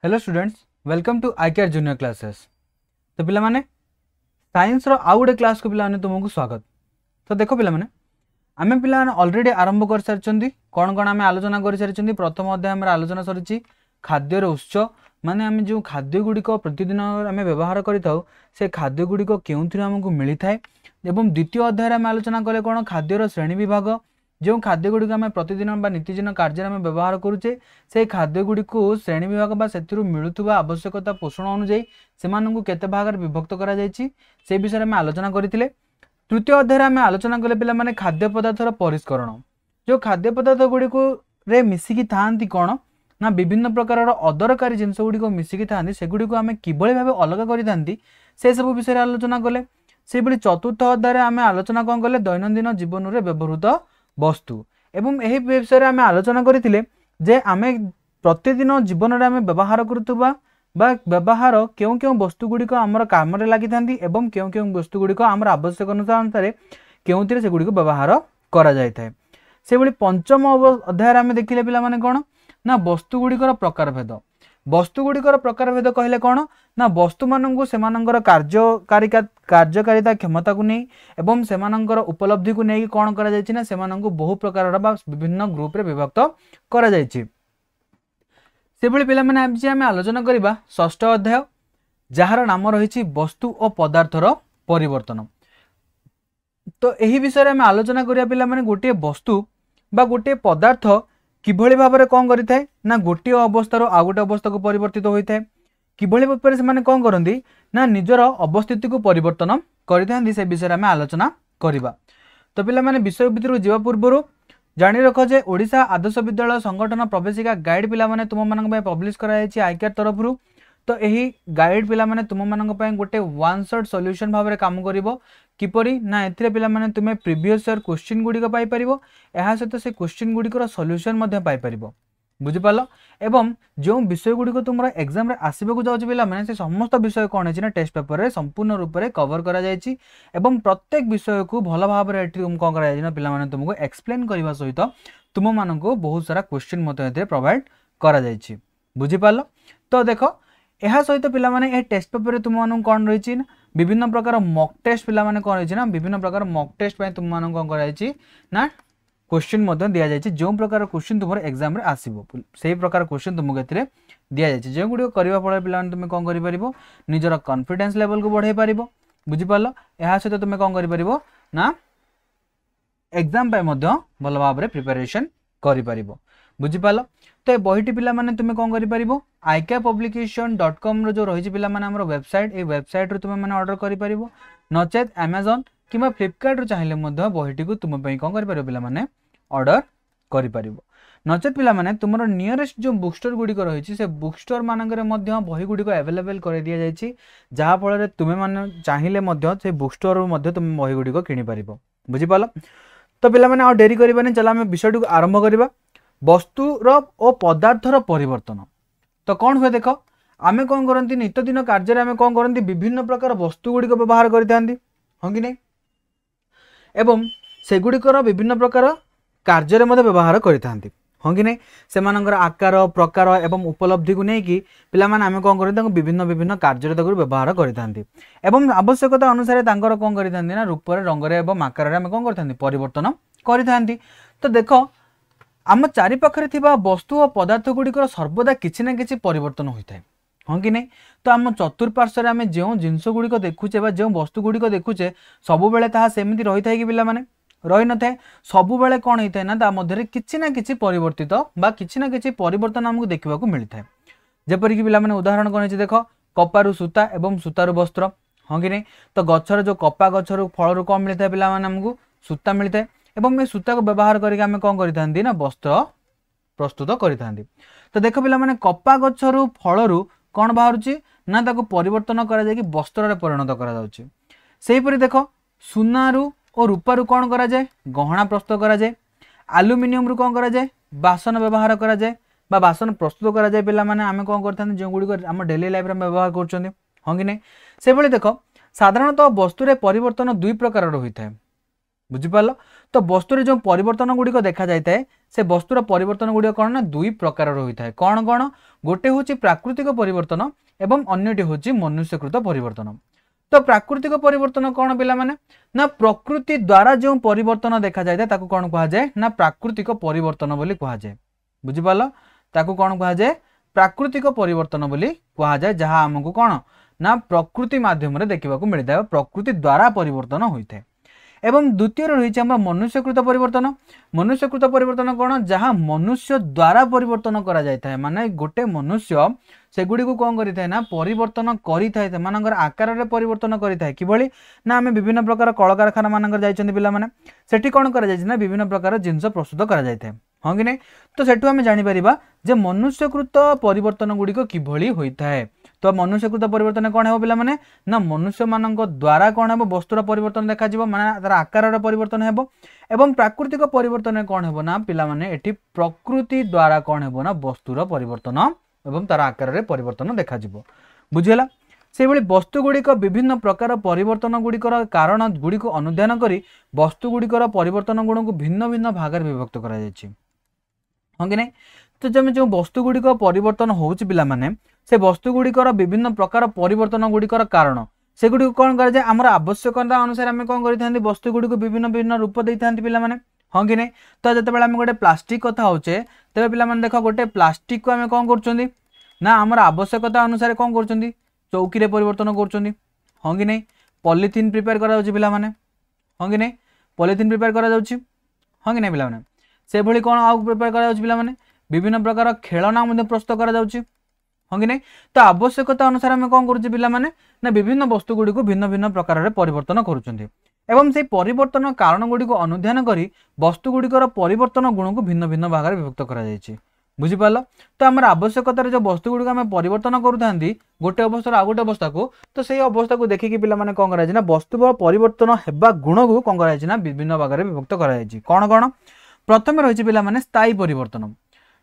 Hello students, welcome to IKR junior classes. तो पिला माने साइंस रो आउ गोटे क्लास को पिला माने तुमको स्वागत। तो देखो पिला माने आमे पिला माने ऑलरेडी आरंभ कर सारचंदी कोन कोन आमे आलोचना कर सारचंदी। प्रथम अध्याय हमर आलोचना सरिची खाद्य रो उत्स माने आमे जो खाद्य गुडी को प्रतिदिन आमे व्यवहार करिताउ से खाद्य गुडी को केउथि हमकु मिली थाए। एवं द्वितीय अध्याय आमे आलोचना कले कोन खाद्य रो श्रेणी विभाग जो खाद्य गुडी आम प्रतिदिन बा नीतिदिन कार्य में व्यवहार करुचे से खाद्य गुडी को श्रेणी विभाग बा सेतिरु मिलुथुबा आवश्यकता पोषण अनुଯାयी सेमानंकु केते भाग विभक्त करा जायछि से विषय में आलोचना करथिले। तृतीय अध्याय में आलोचना कले पिला माने खाद्य पदार्थर परिष्करण जो खाद्य पदार्थ गुडी को रे मिसिकी थांती कोन ना विभिन्न प्रकार अदरकारी जिनस गुडी को मिसिकी थांती से गुडी को आमे किबळे भाबे अलग करि थांती से सब विषय आलोचना कले। से बली चतुर्थ अध्याय आमे आलोचना कोन कले दैनंदिन जीवन रे व्यवहृत वस्तु एवं एही विषय आमे आलोचना करथिले जे आमे प्रतिदिन जीवन रे आमे व्यवहार करथुबा बा व्यवहार केउ केउ वस्तु गुडी को हमर काम रे लागि थांती एवं केउ केउ वस्तु गुडी को हमर आवश्यक अनुसार केउथिरे से गुडी को व्यवहार करा जाय थाए। से बली पंचम अध्याय आमे देखिले पिला माने कोन ना वस्तु गुडी को प्रकार भेद। वस्तु गुडी को प्रकार भेद कहले कोन ना वस्तु मानंगु सेमानंगर कार्यकारिता क्षमता को नहीं एवं सेमानंगर उपलब्धि को नहीं कौन करा जायछि ना सेमानंगु बहु प्रकार विभिन्न ग्रुप रे विभक्त करा जायछि। से भली पिला माने आज आमे आलोचना करिबा षष्ठ अध्याय जहार नाम रहिछि वस्तु और पदार्थर परिवर्तन। तो एही विषय आमे आलोचना करिया पिला माने गोटे वस्तु बा गोटे पदार्थ किभଳି भाबरे कोन करिथाय ना गोटे अवस्था रो आ गोटे अवस्था को परिवर्तित होइथाय। किभଳି भाबरे से माने कोन करंदी ना निजर अवस्थिति को परिवर्तन करिथांदी से विषय आमे आलोचना करिबा। तो पिला माने विषय भितर जीवा पूर्वरु जानि रखो जे ओडिशा आदर्श विद्यालय संगठन प्रवेशिका गाइड पिला माने तुम मानक पय पब्लिश करा जायछि आईकेआर तरफरु। तो एही गाइड पिला माने तुम मानक पय गोटे वन शॉट सॉल्यूशन भाबरे काम करिवो किपरि ना एथिरे पिला माने तुमे प्रीवियस ईयर क्वेश्चन गुडी को पाई परिवो एहा सहित से क्वेश्चन गुडी को सॉल्यूशन मध्ये पाई परिवो बुझि पालो। एवं जो विषय गुडी को तुमरा एग्जाम रे आसीबे को जाउछि पिला माने से समस्त विषय कोन अछि ना टेस्ट पेपर रे संपूर्ण रूप रे कवर करा जायछि एवं प्रत्येक विषय को भलो भाव रे एठी तुम कोन करा जायछि ना पिला माने तुमको एक्सप्लेन करबा सहित तुम मानको बहुत सारा क्वेश्चन मध्ये एथे प्रोवाइड करा जायछि बुझि पालो। तो देखो एहा सहित पिला माने ए टेस्ट पेपर रे तुम मानको कोन रहिछि ना विभिन्न प्रकार मॉक टेस्ट पिला माने कोन रहिछि ना विभिन्न प्रकार मॉक टेस्ट पय तुम मानको कोन करा जायछि ना क्वेश्चन मध्ये दिया जायछि जो प्रकार क्वेश्चन तुमर एग्जाम रे आसीबो सेही प्रकार क्वेश्चन तुमको एथिरे दिया जायछि जे गुडी करबा पळे पिला माने तुमे कोन करि परिबो निजर कॉन्फिडेंस लेवल को बढ़ाई परिबो बुझि पालो। एहा सहित तुमे कोन करि परिबो ना एग्जाम पय मध्ये भलो भाव रे प्रिपरेशन करि परिबो बुझि पालो। तो ए बहिटी पिला माने तुमे कोन करि परिबो ikpublication.com रो जो रहिछि पिला माने हमर वेबसाइट ए वेबसाइट रो तुमे माने ऑर्डर करि परिबो नचेत Amazon किबा फ्लिपकार्ट रो चाहिले मध्ये बहिटी को तुम पय कोन करि परिबो पिला माने ऑर्डर करि परिबो नचेत पिला माने तुमरो नियरेस्ट जो बुक स्टोर गुडी को रहिछि से बुक स्टोर मानकर मध्ये बही गुडी को अवेलेबल कर दिया जायछि जहा फल रे तुमे माने चाहिले मध्ये से बुक स्टोर रो मध्ये तुम बही गुडी को किनि परिबो बुझि पालो। तो पिला माने आ देरी करिबानी चला हम विषय को आरंभ करिबा वस्तु रो ओ पदार्थर परिवर्तन। तो कौन हुए देख आमे कौन करंती नित्यदिन कार्य आमे कौन करंती विभिन्न प्रकार वस्तु गुडी को व्यवहार करिथांती हो कि नहीं एवं से गुडी को विभिन्न प्रकार कार्य रे मध्ये व्यवहार करिथांती हो कि नहीं सेमानंगर आकार प्रकार एवं उपलब्धि को नै कि पिला माने आमे कौन करंती विभिन्न विभिन्न कार्य रे ताको व्यवहार करिथांती एवं आवश्यकता अनुसार तांकर कौन करिथांती ना रूप रे रंग रे एवं आकार रे आमे कौन करिथांती परिवर्तन करिथांती। तो देखो आम चारि पाखरे थिबा वस्तु और पदार्थ गुडी को सर्वदा किछि ना किछि परिवर्तन होइथाय हां कि नहीं। तो आम चतुर्पार्श्व आम जो जिनस गुडी को देखुचे बा जो वस्तु गुडी को देखुचे सब बेले ताहा सेमिति रहि थाय कि पिला माने रहि न थाय सब बेले कोन होइथाय ना ता मध्ये किछि ना किछि परिवर्तित बा किछि ना किछि परिवर्तन हमकु देखिबा को मिलि थाय। जेपरि कि पिला माने उदाहरण कोन अछि देखो कपारु सूता एवं सूतारु वस्त्र हां कि नहीं। तो गछर जो कपा गछर फळ रु कोन मिलि थाय पिला माने हमकु सूता मिलि थाय एवं ए सूता को व्यवहार करके आमे कोन करिथांती ना वस्त्र प्रस्तुत करिथांती। तो देखो पिला माने कपा गछरु फळरु कोन बाहरुची ना ताको परिवर्तन करा जाय कि वस्त्र रे परिणत करा जाउची। सेही परि देखो सुनारु और रूपारु कोन करा जाय गहना प्रस्तुत करा जाय एल्युमिनियम रु कोन करा जाय बासन व्यवहार करा जाय बा बासन प्रस्तुत करा जाय पिला माने आमे कोन करथांती जे गुडी को हम डेली लाइफ रे व्यवहार करचोंदी हो कि नहीं। से भली देखो साधारणतः वस्तु रे परिवर्तन दुई प्रकार होइथाय बुझिपाल। तो वस्तु जो परिवर्तन गुड़िक देखा जाए से वस्तुर परिवर्तन गुड़िक कौन ना दुई प्रकार होता है। कौन कौन? गोटे हूँ प्राकृतिक परिवर्तन एवं अन्यटी हूँ मनुष्यकृत परिवर्तन। तो प्राकृतिक परिवर्तन कौन पिला माने ना प्रकृति द्वारा जो परिवर्तन देखा जाए ताकू कौन कहा जाए ना प्राकृतिक परिवर्तन बोली कहा जाए। बुझिपाल। ताकू कौन कहा जाए? प्राकृतिक परिवर्तन बोली कहा जाए, जहाँ आमको कौन ना प्रकृति माध्यम देखा मिलता है, प्रकृति द्वारा परिवर्तन होता है। एवं द्वितीय रही मनुष्यकृत परिवर्तन। मनुष्यकृत परिवर्तन कौन? जहाँ मनुष्य द्वारा परिवर्तन करा जाता है, माने गोटे मनुष्य सेगुड़ी को कौन करिथाय ना परिवर्तन करिथाय, सेमानकर आकार रे परिवर्तन करिथाय। किभली ना आमे विभिन्न प्रकार कल कारखाना मानकर जाइछन्ति पिला माने, सेठी कौन करा जाइछ ना विभिन्न प्रकार जिनस प्रस्तुत करा जाइथाय। हाँ कि नहीं? तो सेठू आमे जानि परिबा जे मनुष्यकृत परिवर्तन गुड़िक किभली होता है। तो मनुष्यकृत परिवर्तन कौन है पिला माने ना मनुष्य मानक द्वारा कौन है वस्तुर परिवर्तन देखा जिवो, माने तार आकार परिवर्तन हेबो। एवं प्राकृतिक परिवर्तन कौन है ना पिला माने एठी प्रकृति द्वारा कौन है ना वस्तुर परिवर्तन एवं तार आकार परिवर्तन देखा जिवो। बुझिला। से भली वस्तु गुड़िक विभिन्न प्रकार परिवर्तन गुड़िकर कारण गुड़िक अनुध्यान करी वस्तु गुड़िकर परिवर्तन गुण को भिन्न भिन्न भाग में विभक्त करा जायछि। हाँ कि नहीं? तो जब जो वस्तु गुड़िक परिवर्तन होउछि पिला माने से वस्तु गुड़िकर विभिन्न प्रकार परिवर्तन गुड़िकर कारण से गुड़ी कौन कर आमर आवश्यकता अनुसार आम कौन कर वस्तु गुड़ी को विभिन्न विभिन्न रूप दे था पे। हाँ कि नहीं? तो जो आम गोटे प्लास्टिक कथा होचे तेज पे देख गोटे प्लास्टिक को आम कौन कर ना आमर आवश्यकता अनुसार कौन कर चौकी रे परिवर्तन कर। हाँ कि नहीं? पॉलीथिन प्रिपेयर करा जाउछि पिला माने। हाँ कि नहीं? पॉलीथिन प्रिपेयर करा जाउछि। हाँ कि नहीं पिला माने? से भली कौन आउ प्रिपेयर करा जाउछि पिला माने विभिन्न प्रकार खेलना मध्य प्रस्तुत करा जाउछि। हाँ कि नहीं? तो आवश्यकता अनुसार आम कौन करुचे पिला माने ना विभिन्न वस्तु गुड़ी को भिन्न भिन्न प्रकार परिवर्तन करुछन्ति एवं से परिवर्तन कारण गुड़ी को अनुध्यान करी वस्तु गुड़िकर परिवर्तन गुण को भिन्न भिन्न भाग में विभक्त करा जायछि। बुझिपाल। तो आम आवश्यकतार जो वस्तु गुड़ी आम परिवर्तन करूँ गोटे अवस्था आउ गोटे अवस्था को, तो सही अवस्था को देखिकी पिला माने कौन कराई ना वस्तु परिवर्तन हेबा गुण को कौन कराई ना विभिन्न भाग में विभक्त कराई। कौन कौन? प्रथम रही पिला माने स्थायी परिवर्तन।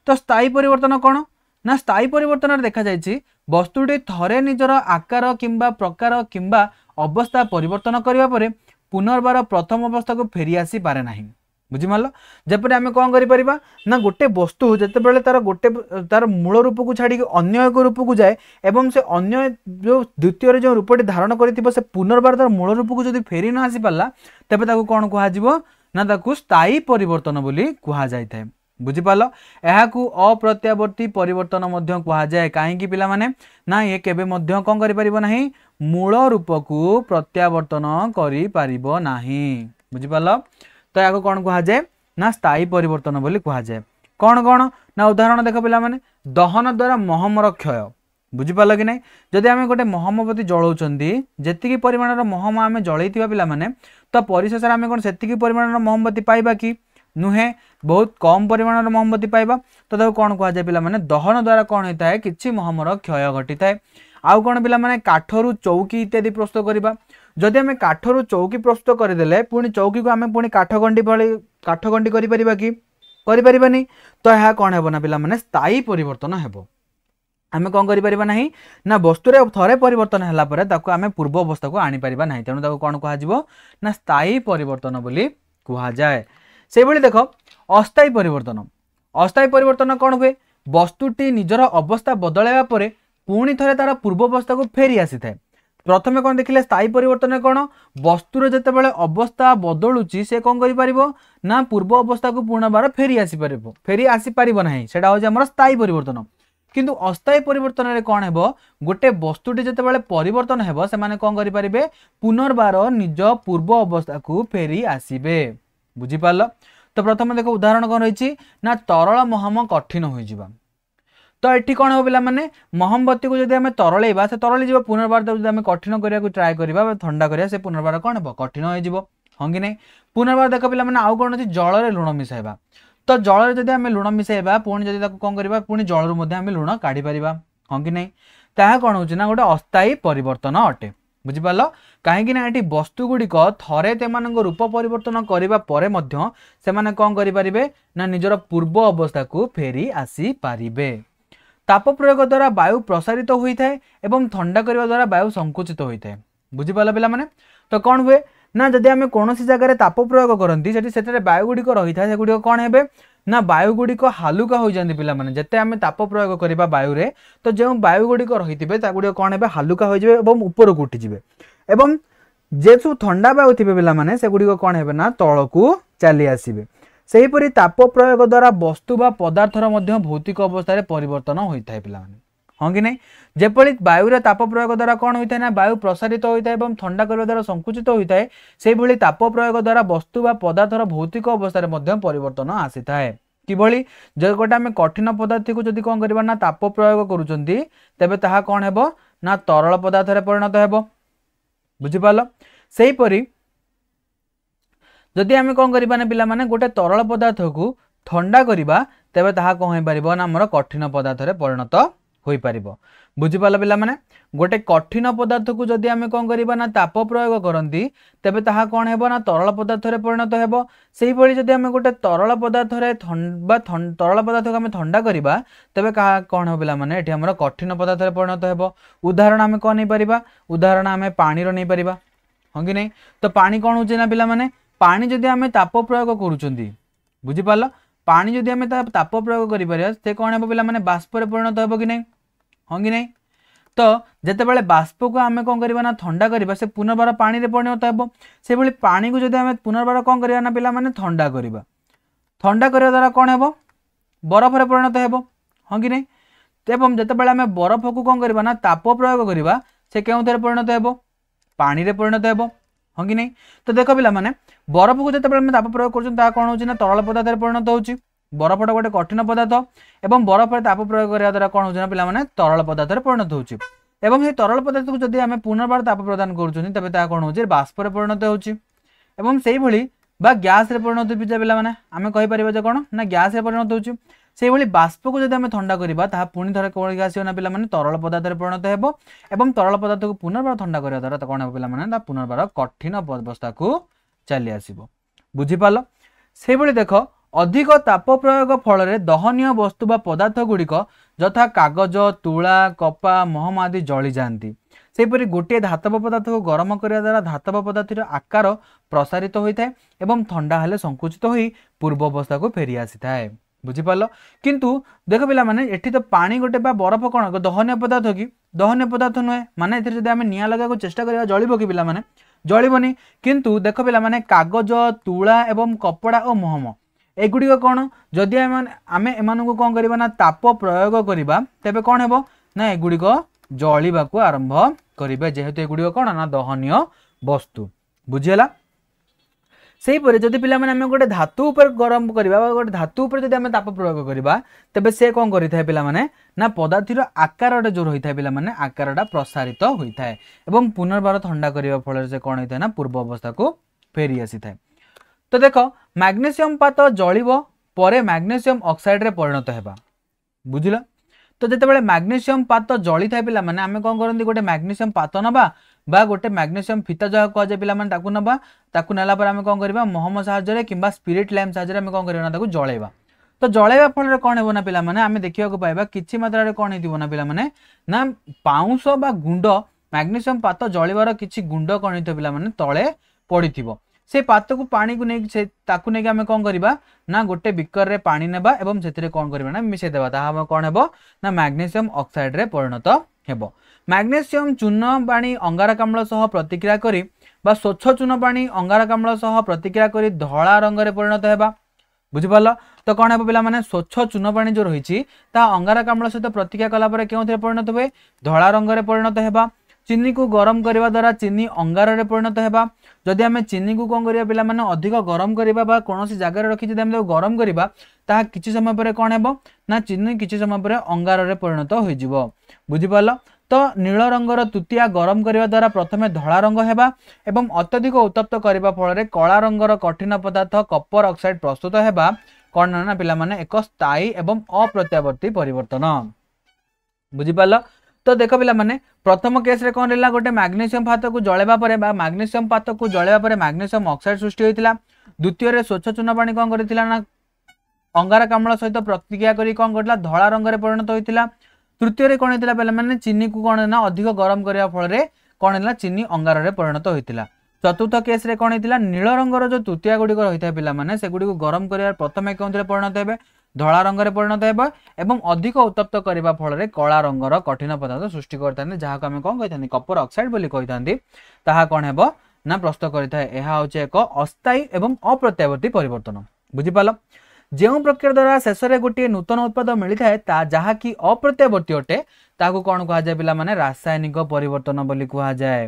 तो स्थायी परिवर्तन कौन ना स्थायी परिवर्तन देखा जायछि वस्तुटी थरे निजर आकार किंबा प्रकार किंबा अवस्था परिवर्तन करिवा परे पुनर्बार प्रथम अवस्था को फेरी आसी पारे नाही। बुझिमाल। जेपरि आमे कौन करि परिबा ना गोटे वस्तु जते बेले तार मूल रूप को छाड़ी अन्य एक रूप को जाए एवं से अन्य जो द्वितीय जो रूपटी धारण करिथिबो से पुनर्बार तार मूल रूप को जदि फेरी न आसी पाला तेबे ताको कौन कहा जिवो ना ताको स्थायी परिवर्तन बोली कहा जायथाय। बुझिपाल। एहाकू अप्रत्यावर्ती परिवर्तन मध्य कहा जाए। कहीं पिला माने ना ये केबे मध्य कौन करि परिबो नाही मूल रूप को प्रत्यावर्तन करि परिबो नाही। बुझिपाल। तो या कौन कहा जाए ना स्थायी परिवर्तन बोली कहा जाए। कौन कौन ना उदाहरण देख पिला माने दहन द्वारा महमर क्षय। बुझिपाल कि नहीं? जदि आम गोटे महमबती जलाउछन्ती जेतिकी परिमाणर महम आम जलैथिबा पिला माने तो परिशेष आम कौन सेतिकी परिमाणर महमबती पाइबा कि नुहे बहुत कम परिमाणर महमबती पाइबा। तो ताको कौन कहा जाए पिला माने दहन द्वारा कौन होता है किछि महमर क्षय घटी थाए। आउ कौन पिला माने काठरू चौकी इत्यादि प्रस्तुत करिबा। जदि आम काठरू चौकी प्रस्तुत करदेले पुणी चौकी को आम पुणी काठगंडी करि परिबा कि करि परिबानी। तो यह कौन हेबो ना पिला माने स्थायी परिवर्तन हेबो। आम कौन करि परिबा नाही ना वस्तुरे थरे परिवर्तन हैला परे ताको आम पूर्व अवस्था को आनी परिबा नाही, तेणु ताको कौन कहा जिवो ना स्थायी परिवर्तन बोली कहा जाए। से भली देख अस्थायी परिवर्तन। अस्थायी परिवर्तन कौन हुए वस्तुटी निजर अवस्था बदलाइबा परे पुणी थरे तार पूर्व अवस्था को फेरी आसी थाए। प्रथमे कौन देखिले स्थायी परिवर्तन कौन वस्तुर जेतेबेले अवस्था बदलुची से कौन करि परिबो ना पूर्व अवस्था को पुनर्बार फेरी आसी परिबो नाही, सेटा होय हमर स्थायी परिवर्तन। किंतु अस्थायी परिवर्तन रे कौन हेबो गोटे वस्तुटी जेतेबेले परिवर्तन हेबो से माने कौन करि परिबे पुनर्बार निज पूर्व अवस्था को फेरी आसीबे। बुझिपाल। तो प्रथम देखो उदाहरण कौन रही ना तरल महम कठिन हो जावा। तो ये कौन हो पिला माने महमबती को जब आम तरलेबा से तरली जीव पुनर्बार जब आम कठिन करने ट्राए करवा ठंडा करा से पुनर्बार कौन हो कठिन हो। हाँ कि नहीं? पुनर्बार देख पिला माने आउ कौन अच्छी जल लुण मिसाइबा। तो जल जब आम लुण मिसाइबा पुणी जब कौन करवा पुणी जलू आम लुण काढ़ी पार। हाँ कि नहीं? ताहा कौन हो गोटे अस्थायी परिवर्तन अटे। बुझिपाल। कहीं ये वस्तु गुड़िक थरे से रूप परिवर्तन करने पर से कौन करें ना निजर पूर्व अवस्था को फेरी आसी पारिबे। ताप प्रयोग द्वारा वायु प्रसारित होता है एवं ठंडा करने द्वारा वायु संकुचित होता है। बुझिपाल पिला माने? तो कौन हुए ना जदि आम कौन जगह ताप प्रयोग करती से वायुगुड़िक रही था सेगुड़ी कौन है ना वायुगुड़िक हालुका हो जाती पे जिते आम ताप प्रयोग करवा वायु रे तो जो वायुगुड़िक रही थे कौन है हालुका हो जाए और ऊपर को उठिजे एवं जे सब ठंडा वायु थे पे सेगुड़ी कौन है ना तल को चली आसवे सेहीपरि ताप प्रयोग द्वारा वस्तु बा पदार्थर मध्य भौतिक अवस्था रे परिवर्तन होता है पिलामाने हाँ कि नहीं जेपरि वायु ताप प्रयोग द्वारा कौन होता है ना वायु प्रसारित होता है और ठंडा करने द्वारा संकुचित होता है से भली ताप प्रयोग द्वारा वस्तु बा पदार्थर भौतिक अवस्था रे मध्य परिवर्तन आसी थाए किभली जो गोटे आम कठिन पदार्थ को जदि कौन करबा ना ताप प्रयोग करूचंती तेबे ताहा कौन हेबो ना तरल पदार्थ रे परिणत हेबो बुझि पालो सेहीपरि जदि आम कौन करबा ना पिला माने गोटे तरल पदार्थ को ठंडा करबा तेबे ताहा कौन होई परिबो ना हमर कठिन पदार्थ रे परिणत होई परिबो बुझि पालो पिला माने गोटे कठिन पदार्थ को जदि आम कौन करबा ना ताप प्रयोग करंती तेबे ताहा कौन हेबो ना तरल पदार्थ रे परिणत हेबो सेही भली जदि आम गोटे तरल पदार्थ रे तरल पदार्थ को आम ठंडा करबा तेबे कौन हो पिला माने एठी हमर कठिन पदार्थ रे परिणत हेबो उदाहरण आम कौन नै परिबा उदाहरण आम पानी रो नै परिबा हां कि नै तो पानी कौन होचे ना पिला माने पानी जदि आम ताप प्रयोग करूचंती बुझि पालो पानी जदि आम ताप प्रयोग करि परिया से कौन हेबो पिला माने बाष्प रे परिणत हेबो कि नै हां कि नै तो जिते बड़े बाष्प को आम कौन करबा ना ठंडा करबा से पुनर्बार पानी रे परिणत हेबो से भली पानी को जदि आम पुनर्बार कौन करबा ना पिला माने ठंडा करबा द्वारा कौन हेबो बरफ रे परिणत हेबो हां कि नै एवं जिते बड़े आम बरफ को कौन करबा ना ताप प्रयोग करबा से केउथरे परिणत हेबो पानी रे परिणत हेबो हाँ कि नहीं तो देख पिला माने बरफ को जिते बड़े ताप प्रयोग कर कौन हो ना तरल पदार्थ रे परिणत होची बरफटा गोटे कठिन पदार्थ एवं बरफ ताप प्रयोग करने द्वारा कौन हो पिला माने तरल पदार्थ रे परिणत होची एवं ये तरल पदार्थ को जदि आम पुनर्बार ताप प्रदान करूछनी तबे ता कौन हो बाष्प रे परिणत होची एवं सेही भली बा गैस रे परिणत होई पिला माने आम कहि परिबा जे कौन ना गैस रे परिणत होची सेही भली बाष्प को जदि आम ठंडा करबा ता पुणी थरे कौन आसीयो ना पिला माने तरल पदार्थ रे परिणत हेबो एवं तरल पदार्थ को पुनर्बार ठंडा करने द्वारा कौन हो पिला माने ता पुनर्बार कठिन अवस्था को चली आसीबो बुझि पालो सेही भली देखो अधिक ताप प्रयोग फल दहनीय वस्तु बा पदार्थ गुड़िक यथा कागज तुला कपा महम आदि जली जाती सेपरी गोटे धातव पदार्थ को गरम करने द्वारा धातव पदार्थ आकार प्रसारित होता है एवं ठंडा हेले संकुचित हो पूर्व अवस्था को फेरी आसी थाए बुझिपाल किंतु देख पिला माने एठी तो पानी गोटे बा बरफ कौन दहनीय पदार्थ कि दहनीय पदार्थ नुहे माने एथि जदि आमे निया लगा चेष्टा करिया जळिबो कि पिला माने जळिबोनी किंतु देख पिला माने कागज तुला एवं कपड़ा और महम एगुड़िक कौन जदि आमे एमानकु कौन करबा ना ताप प्रयोग करबा तेबे कौन हेबो ना एगुड़िक जळिबा को आरंभ करिबे जेहेतु एगुड़िक कौन ना दहनीय वस्तु बुझियला सेही परे जदि पिला माने आमे गोटे धातु ऊपर गरम करबा गोटे धातु ऊपर जदि आमे ताप प्रयोग करबा तबे से कौन करिथाय पिला माने ना पदार्थर आकारटा जो रही था पिला माने आकारटा प्रसारित होता है एवं पुनर्बार ठंडा करबा फल से कौन होता है ना पूर्व अवस्था को फेरी आसी थाए तो देख मैग्नेशियम पात जलिबो परे मैग्नेशियम ऑक्साइड रे परिणत हेबा बुझिला तो जेतेबेले मैग्नेशियम पात जली थाए पिला माने आमे कोन करंदी गोटे मैग्नेशियम पात नबा बा गोटे मैग्नेशियम फीता जहा कह जाय पिला माने ताकू नबा ताकू नेला पर आमे कोन करबा महम सहायता रे किबा स्पिरिट लैम्प सहायता रे आमे कोन करबा ना ताकू जळेबा तो जळेबा फल रे कोन हेबो ना पिला माने आमे देखिया को पाइबा किछि मात्रा रे कोन हेतिबो ना पिला माने ना पाउंस बा गुंड मैग्नेशियम पात जळिबार किछि गुंड कोन हेतो पिला माने तळे पडिथिबो से पात को पानी को नहीं से ताकू नहीं आमे कौन करबा ना गोटे बिकर रे पानी नेबा एवं सेतिरे कौन करबा ना मिसे देबा ताहा कौन हेबो ना मैग्नेशियम ऑक्साइड रे परिणत हेबो मैग्नेशियम चूर्ण पानी अंगारकाम्ल सह प्रतिक्रिया करी बा स्वच्छ चूर्ण पानी अंगारकाम्ल सह प्रतिक्रिया करी धळा रंग रे परिणत हेबा बुझि पालो तो कौन हेबो पिला माने स्वच्छ चूर्ण पानी जो रहिछि ता अंगारकाम्ल सहित प्रतिक्रिया कला पर केउथरे परिणत होबे धळा रंग रे परिणत हेबा चीनी को गरम करने द्वारा चीनी अंगार रे परिणत हेबा जदि आमे चीनी को कौन करिया पिला माने अधिक गरम करिबा बा कोनोसी जगह रखि जदि आमे गरम करिबा ता किछि समय परे कोन हेबो ना चीनी किछि समय परे अंगार रे परिणत होई जिवो बुझि पालो तो नील रंगर तुतिया गरम करने द्वारा प्रथमे धळा रंग हेबा एवं अत्यधिक उत्तप्त करबा फल रे कला रंगर कठिन पदार्थ कपर ऑक्साइड प्रस्तुत हेबा कोन ना पिला माने एक स्थायी एवं अप्रत्यावर्ती परिवर्तन बुझि पालो तो देख पिला माने प्रथम केस रे कोन रेला गोटे मैग्नेशियम पात को जळेबा परे बा मैग्नेशियम पात को जळेबा परे मैग्नेशियम ऑक्साइड सृष्टि होइतिला द्वितीय रे स्वच्छ चूर्ण पानी कोन करथिला ना अंगारकाम्ल सहित प्रतिक्रिया करी कोन करला धळा रंग रे परिणत होइतिला तृतीय रे कोन हेतिला पिला माने चीनी को कोन ना अधिक गरम करबा फल रे कोन हेला चीनी अंगार रे परिणत होइतिला चतुर्थ केस रे कौन होता नील रंगर जो तृतीय गुड़िक रही है पे सेगुड़ी गरम कर प्रथम कौन परिणत हे धला रंग में परिणत एवं अधिक उत्तप्त करने फल कला रंगर कठिन पदार्थ सृष्टि करते जहाँ को आम कौन कही कपर ऑक्साइड बोली कही कौन हे ना प्रस्तुत करें एक अस्थायी एवं अप्रत्यावर्ती परिवर्तन बुझिपाल जो प्रक्रिया द्वारा शेष में गोटे नूतन उत्पाद मिलता है जहाँकि अप्रत्यावर्ती अटे ताकू कौन कहुए पिला माने रासायनिक परिवर्तन बोली कहुए।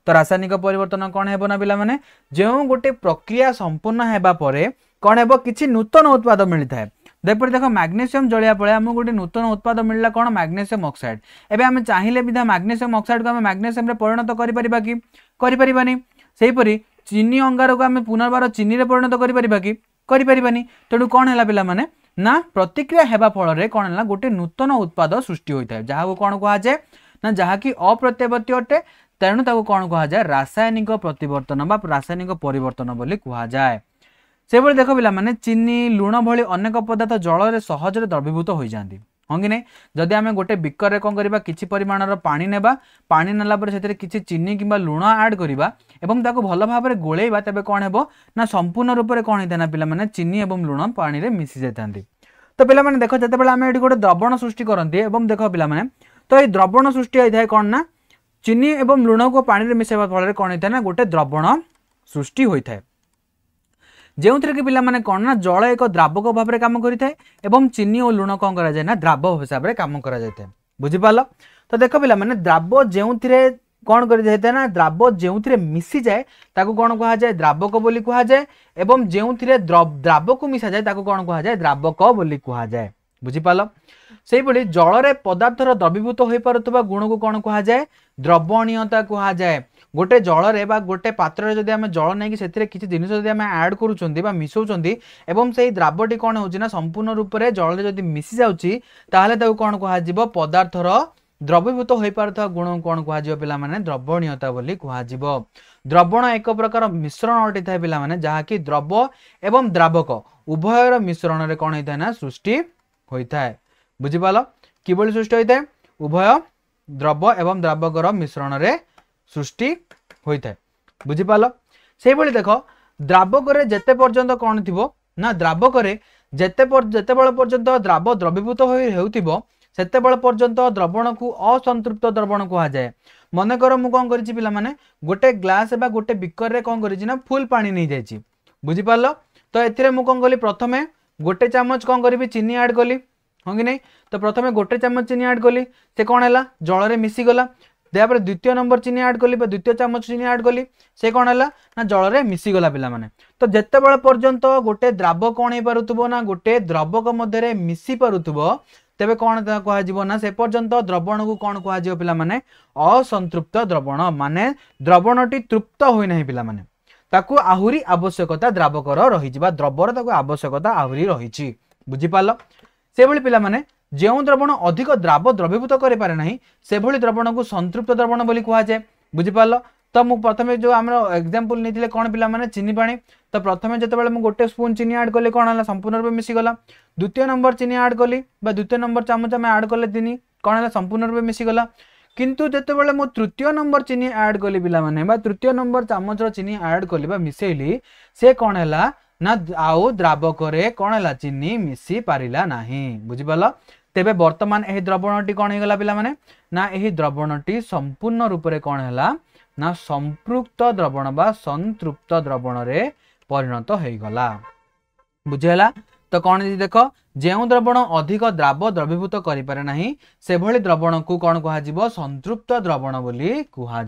तो रासायनिक परिवर्तन कौन है ना पिला माने जो गोटे प्रक्रिया संपूर्ण होगा पर कौन है किसी नूतन उत्पाद मिलता है देख मैग्नेशियम जलिया पड़े आम गोटे नूतन उत्पाद मिलला कौन मैग्नेशियम ऑक्साइड एबे आम चाहिए भी मैग्नेशियम ऑक्साइड को आम मैग्नेशियम रे परिणत करिपरिबा कि करिपरिबानी सेहीपरि चीनी अंगार को आम पुनर्बार चीनी रे परिणत करिपरिबा कि करिपरिबानी तेणु कौन है पिला माने ना प्रतिक्रिया हेबा फल कौन है गोटे नूतन उत्पाद सृष्टि होता है जहाँ कौन कहुए ना जहाँकि अप्रत्यावर्ती अटे तेणु ताको कौन कहुए रासायनिक प्रतिवर्तन बा रासायनिक परिवर्तन बोली कहुए। से देख पिला माने चीनी लुण भली अनेक पदार्थ जल में सहजरे द्रवीभूत हो जाती हाँ कि नहीं जदि आम गोटे बिकर कौन करवा किसी परिमाणर पानी नेबा पानी नेला पर से किसी चीनी किंबा लुण ऐड करवा एवं ताको भल भाव में गोलेबा तेबे कौन हेबो ना संपूर्ण रूप से कौन होता है पिला माने चीनी एवं लुण पानी में मिसी जाती। तो पिला माने देख जते बेला आम एठी गोटे द्रवण सृष्टि करती एवं देख पिला माने तो ये द्रवण सृष्टि होता है कौन ना चीनी एवं लुण को पानी में मिसाइबा फल कौन होता है ना गोटे द्रवण सृष्टि होता है जो थे कि पिला माने कौन ना जल एक द्रावक भाव में कम करें एवं चीनी और लुण कौन कराए ना द्राव हिसाब से कम कराए बुझिपाल। तो देख पिला माने द्राव जो कौन कर ना द्राव जो मिसी जाए ताकू कौन कहुए द्रावक बोली कहुए एवं जो द्रावक मिसा जाए ताकू कौन कहुए द्रावक बोली कहुए बुझिपाल। से भली जल में पदार्थर द्रवीभूत हो पारुवा गुण को कौन कहुए द्रवणीयता कहुए। गोटे जल रे बा गोटे पात्र जदि आम जल नहीं कि किसी जिन ऐड करूँ मिसाऊँ एवं से द्रावटी कौन होना संपूर्ण रूप से जल जदि मिसी जाऊँगी कौन कह पदार्थर द्रवीभूत हो पारुवा गुण कौन कह पिला माने द्रवणीयता बोली कह। द्रवण एक प्रकार मिश्रण अटी था पिला माने जहाँकि द्रव एवं द्रावक उभयर मिश्रण रे कौन होता है ना सृष्टि होता है बुझिपाल कि सृष्टि होता है उभय द्रव एवं द्रावकर मिश्रण रे सृष्टि होता है बुझिपाल। से भली देख द्रावक जेते पर्यंत कौन थी ना द्रावक जेते पर्यंत द्राव द्रवीभूत होउथिबो सेते पर्यंत द्रवण को असंतृप्त द्रवण कहुए। मनकर मु कौन करिछि पिला माने गोटे ग्लास बा गोटे बिकर रे कौन करिछि ना फुल पानी नहीं जाइछि बुझिपाल। तो एथिरे मु कौन कली प्रथमे गोटे चामच कौन करी चीनी ऐड कली हाँ कि नहीं तो प्रथमे गोटे चामच चीनी ऐड कली से कौन है जल में मिसीगला देपर द्वितीय नंबर चीनी ऐड कली द्वितीय चामच चीनी ऐड कली से कौन है ना जल में मिसीगला पिला माने। तो जिते बड़ पर्यंत गोटे द्राव कौन हो पारुथबो ना गोटे द्रवक मध्य मिसी पारुथबो तेबे कौन कह ना से पर्यंत द्रवण को कौन कह पिला माने असंतृप्त द्रवण माने द्रवणटी तृप्त होई नहीं पिला माने ताकू आहुरी आवश्यकता द्रावकर रही द्रवर ताकू आवश्यकता आहुरी रही बुझिपाल। से भली पिला माने जो द्रवण अधिक द्राव द्रवीभूत करे पारे नाही से भली द्रवण को संतृप्त द्रवण बोली कहा जाए बुझिपाल। तो मु प्रथमे जो आम एग्जांपल नहीं कौन पिला माने चीनी पानी तो प्रथमे जिते मु गोटे स्पून चीनी ऐड कली कौन है संपूर्ण रूप मिसीगला द्वितीय नंबर चीनी ऐड कली द्वितीय नंबर चामच आम ऐड कले चीनी कौन है संपूर्ण रूप मिसीगला किंतु जिते मु तृतीय नंबर चीनी ऐड कली पिला माने तृतीय नंबर चामच चीनी ऐड कली मिसेली से कौन है ना आउ द्रावक कौन है चीनी मिसी पारिला नाही बुझिपाल। तेबे वर्तमान यही द्रवणटी कौन होगा पिला माने ना यही द्रवणटी संपूर्ण रूप से कौन है ना संपृक्त द्रवण बा संतृप्त द्रवण रे परिणत होईगला बुझेला। तो कौन देख जो द्रवण अधिक द्राव द्रवीभूत करि पारे नाही से भली द्रवण को कौन कह संतृप्त द्रवण बोली कह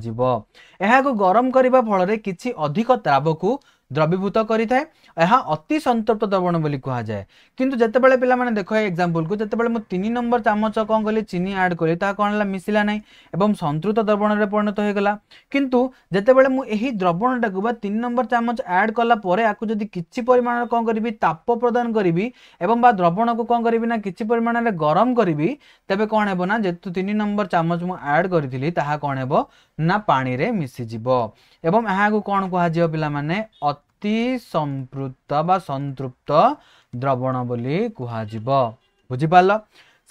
गरम करने फल किछि अधिक द्राव को द्रवीभूत करें अति संतृप्त द्रवण बोली कहुए। किंतु जितेबाला पिला माने देख एग्जांपल को जितेबाला मु 3 नंबर चामच कौन कली चीनी ऐड कली ता कौन है मिसिला नहीं एवं संतृप्त द्रवण रे परिणत होगला। किंतु जितेबाला मु एही द्रवणटा को 3 नंबर चामच ऐड कला परे आकु जदि किछि परिमाण कौन करी ताप प्रदान करी एवं बा द्रवण को कौन करी ना किछि परिमाण रे गरम करी तेबे कौन हेबो ना जेतु 3 नंबर चामच मु ऐड करथिली ताहा कौन हेबो ना पानी रे मिसी जिवो एवं एहा को कौन कहा जिवो पिला माने अति संपृक्त बा संतृप्त द्रवण बोली कहुजिवो बुझिपाल।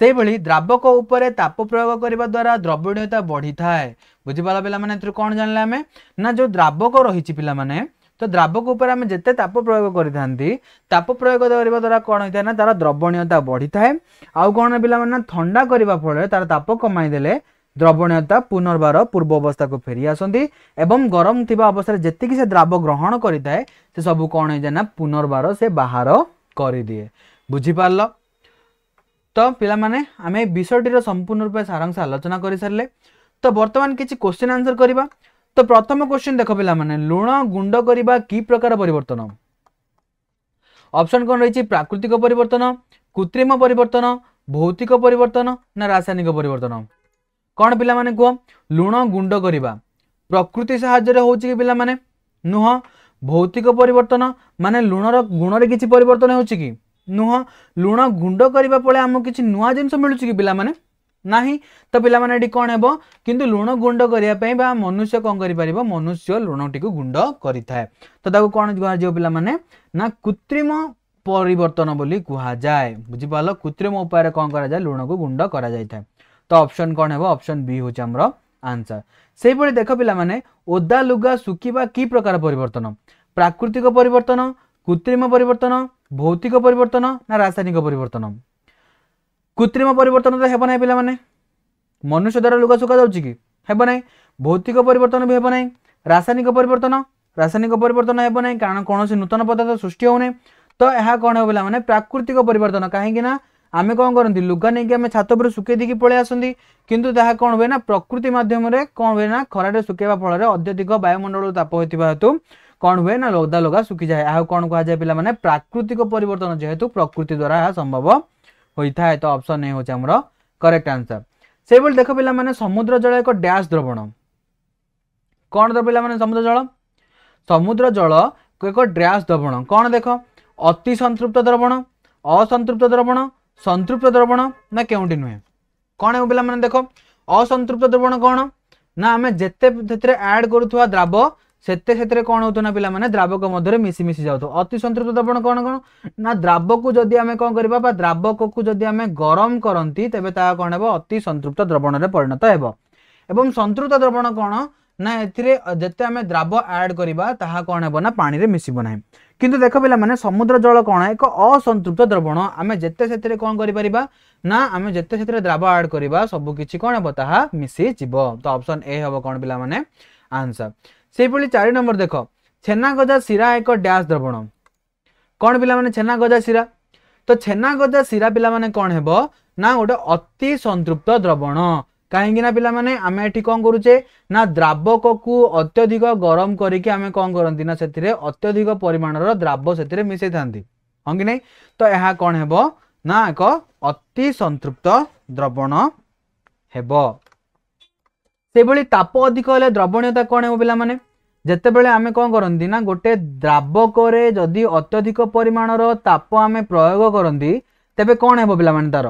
से भली द्रावक उपरे ताप प्रयोग करने द्वारा द्रवणीयता बढ़ी थाए बुझीपाल पे कौन जानले आमे ना जो द्रावक रही पिला माने तो द्रावक उपर आम जिते ताप प्रयोग करी ताप प्रयोग करने द्वारा कौन होता है ना तार द्रवणीयता बढ़ी थाए आउ कौन पे ठंडा करने फल तार ताप कमाईदेले द्रवणीयता पुनर्बार पूर्व अवस्था को फेरी आसती एवं गरम थिबा अवस्था जेतिकी से द्राव ग्रहण करिथाए से सब कौन हो ना पुनर्बार से बाहर कर दिए बुझीपार तो पिला माने आम विषयटीर संपूर्ण रूप सारांश आलोचना कर सारे तो बर्तमान किसी क्वेश्चन आंसर करबा तो प्रथम क्वेश्चन देख पिला माने लुण गुंड करबा की प्रकार परिवर्तन ऑप्शन कौन रही प्राकृतिक परिवर्तन कृत्रिम परिवर्तन भौतिक परिवर्तन ना रासायनिक परिवर्तन कौन पिला माने कह लुण गुंड करबा प्रकृति साहाय्य होची कि पिला माने नुह भौतिक परिवर्तन माने लुणर गुणरे किछि परिवर्तन होची कि नुह लुण गुंड करबा पळे हमकु किछि नुआ जिंस मिलुची कि पिला माने नाही तो पिला माने एटी कोन हेबो किंतु लुण गुंड करिया पई बा मनुष्य कोन करि परिबो मनुष्य लुणटी को गुंड करिथाय तो ताको कोन कुहा जो पिला माने ना कृत्रिम परिवर्तन बोली कुहा जाय बुझि पालो कृत्रिम उपाय रे कोन करा जाय लुण को गुंड करा जायथाय तो ऑप्शन कोन हेबो ऑप्शन बी होचे हमरो आंसर सेहि पळे देखो पिला माने ओदा लुगा सुखिबा की प्रकार परिवर्तन प्राकृतिक परिवर्तन कृत्रिम परिवर्तन भौतिक परिवर्तन ना रासायनिक परिवर्तन कृत्रिम परिवर्तन तो हेब ना पिला माने मनुष्य द्वारा लुगा सुखा जाउची कि हेब ना भौतिक परिवर्तन भी हेब ना रासायनिक परिवर्तन हेब ना कारण कौन नूतन पदार्थ सृष्टि होने तो यह कौन हो पिला माने प्राकृतिक परिवर्तन कहीं ना आमे कौन करती लुगा नहीं कि आमे छात पर सुखे दी पलि आसती किंतु ताहा कौन हुए ना प्रकृति माध्यम कौन हुए ना खरारे सुखेवा फल अत्यधिक वायुमंडल ताप होता हेतु कौन हुए ना लदा लगा सुखी जाए यह कौन कह जाए पिला माने प्राकृतिक परिवर्तन जेहेतु प्रकृति द्वारा यह संभव होता है तो ऑप्शन ए होचे हमरो करेक्ट आंसर से बोल देखो पिला माने समुद्र जल एक डैश द्रवण कौन दर पिला माने समुद्र जल एक डैश द्रवण कौन देख अति संतृप्त द्रवण असंतृप्त द्रवण संतृप्त द्रवण ना केउंटी नुहे कौन है पिला माने देखो असंतृप्त द्रवण कौन ना आमे जेते ऐड करुवा द्राव सेते कौन होतो ना पिला माने द्रावक मध्य मिसी मिसी जाउतो अति संतृप्त द्रवण कौन कौन ना द्रावक को जदि आमे कौन करबा बा द्रावक को जदि आमे गरम करंती तबे ता कौन हेबो अति संतृप्त द्रवण रे परिणत हेबो एवं संतृप्त द्रवण कौन ना एथिरे जेते आमे द्राव ऐड करबा ताहा कौन हेबो ना पानी रे मिसिबो नाही किंतु देखो पिला माने समुद्र जल कौन एक असंतृप्त द्रवण आमे जेते सेते कौन करि परिबा ना आमे जेते सेते द्राव ऐड करबा सब किछि कौन हेबो ताहा मिसी जिवो तो ऑप्शन ए हेबो कौन पिला माने आंसर से 4 नंबर देख छेना गजा शिरा एक डैश द्रवण कौन पिला माने छेना गजा शिरा तो छेना गजा शिरा पिला माने कौन हेबो ना गोटे अति संतृप्त द्रवण कहीं ना पिला माने आमे एठी कौन करूचे ना द्रावक को अत्यधिक गरम करके आमे कौन करंती ना सेतिरे अत्यधिक परिमाणर द्राव सेतिरे मिसै थांती हां कि नहीं तो यह कौन हेबो ना एक अति संतृप्त द्रवण हेबो से भली ताप अधिक हेले द्रवणीयता कौन है पिला माने जेते बेले आमे कौन करंती ना गोटे द्रावक रे जदि अत्यधिक परिमाणर ताप आमे प्रयोग करंती तेबे कौन हेबो पिला माने तार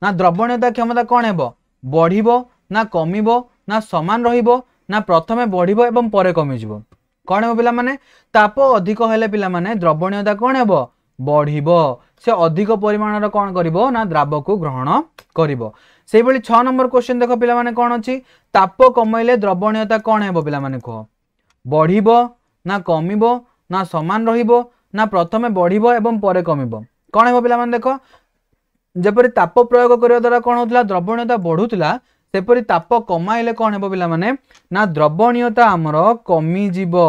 ना द्रवणीयता क्षमता कौन हेबो बढ़िबो ना कमिबो ना समान रहिबो ना प्रथमे बढ़िबो एवं परे कमि जिवो कौन हेबो पिला माने ताप अधिक हेले पिला माने द्रवणीयता कौन हेबो बढ़िबो से अधिक परिमाणर कौन करिवो ना द्राव को ग्रहण करिवो से भली 6 नंबर क्वेश्चन देखो पिला माने कौन अछि ताप कमाइले द्रवणीयता कौन हेबो पिला माने कह बढ़िबो ना कमिबो ना समान रहिबो ना प्रथमे बढ़िबो एवं परे कमिबो कौन हेबो पिला माने देखो जेपरि ताप प्रयोग करिया द्वारा कौन होतला द्रवणीयता बढ़ुतला सेपरि ताप कमाइले कौन हेबो पिला माने ना द्रवणीयता हमरो कमी जिवो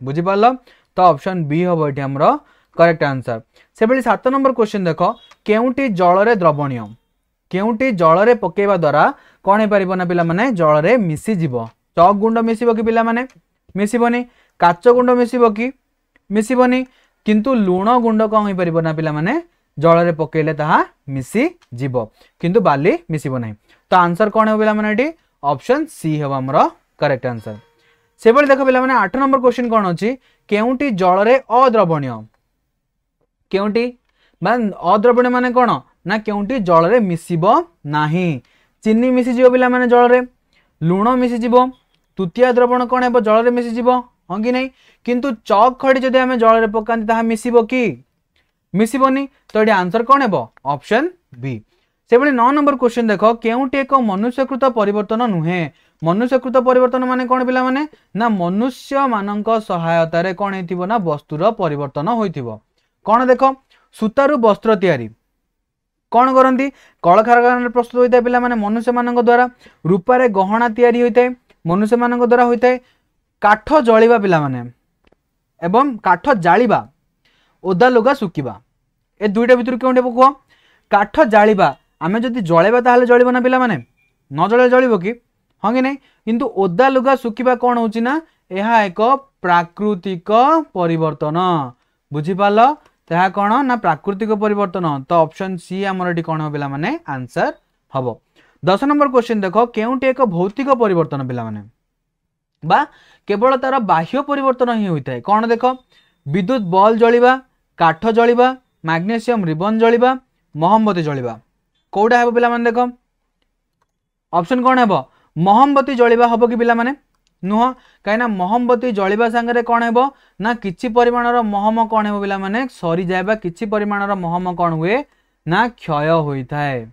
बुझि पालो तो ऑप्शन बी हेबो एठी हमरो करेक्ट आंसर से भली 7 नंबर क्वेश्चन देखो केउंटी जल रे द्रवणीय केउंटी जल रे पकेबा द्वारा कौन हे परिबो ना पिला माने जल रे मिसी जिवो चक गुंड मिसिबो कि पिला माने मिसिबोनी काच गुंड मिसिबो कि मिसिबोनी किंतु लुण गुंड कौन होई परिबो ना पिला माने जल रे पकेले ताहा मिसी जिवो किंतु बाली मिसिबो नाही तो आंसर कौन हे पिला माने एठी ऑप्शन सी हेबो हमरो करेक्ट आंसर से भली देखो पिला माने 8 नंबर क्वेश्चन कौन अछि केउंटी जल रे अद्रवणीय केउंटी मान अद्रवणीय माने कौन ना केउंटी जल रे मिसिबो नाही चीनी मिसी जिवो पिला माने जल रे लुण मिसी जिवो तृतीय द्रवण कौन हेबो जल रे मिसी जिवो हां कि नहीं किंतु चक खडी जदि हमें जल रे पकांती ताहा मिसिबो कि मिसिबोनी तो एडी आंसर कौन हेबो ऑप्शन बी से भली 9 नंबर क्वेश्चन देख केउटी एक मनुष्यकृत परिवर्तन नुहे मनुष्यकृत परिवर्तन माने कौन पिला माने ना मनुष्य मानक सहायता रे कौन हेतिबो ना वस्तुर परिवर्तन होइतिबो कौन देख सूतारू वस्त्र तैयारी कौन करती कल कारखाना प्रस्तुत होता है पिला माने मनुष्य मान द्वारा रूपारे गहना तैयारी होता है मनुष्य मान द्वारा होता है काठ जलिबा पिला माने एवं काठ जालिबा ओदा लुगा सुखिबा ए दुईटा भितर क्यों कह काठ जालिबा आमे जदि जळेबा ताहले जळिबो ना पिला माने न जळे जळिबो कि हाँ कि नहीं किंतु ओदा लुगा सुखिबा कौन होची ना यह एक प्राकृतिक परिवर्तन बुझी पाल ताहा कौन ना प्राकृतिक परिवर्तन तो ऑप्शन सी आमर एटी कौन पिला माने आंसर हम 10 नंबर क्वेश्चन देख केउटी एक भौतिक परिवर्तन पिला माने बा केवल तार बाह्य परिवर्तन ही होता है कौन देख विद्युत बल्ब जलिबा काठ जलिबा मैग्नेशियम रिबन जलिबा मोमबत्ती जलिबा कौटा है पिला माने देख ऑप्शन कौन है मोमबत्ती जलिबा हम कि पिला माने नुह कहीं मोमबत्ती जलिबा सांगे कौन है ना किछि परिमाणर मोहम कौन है पिला माने सरी जाए किछि परिमाणर मोहम कौन हुए ना क्षय होता है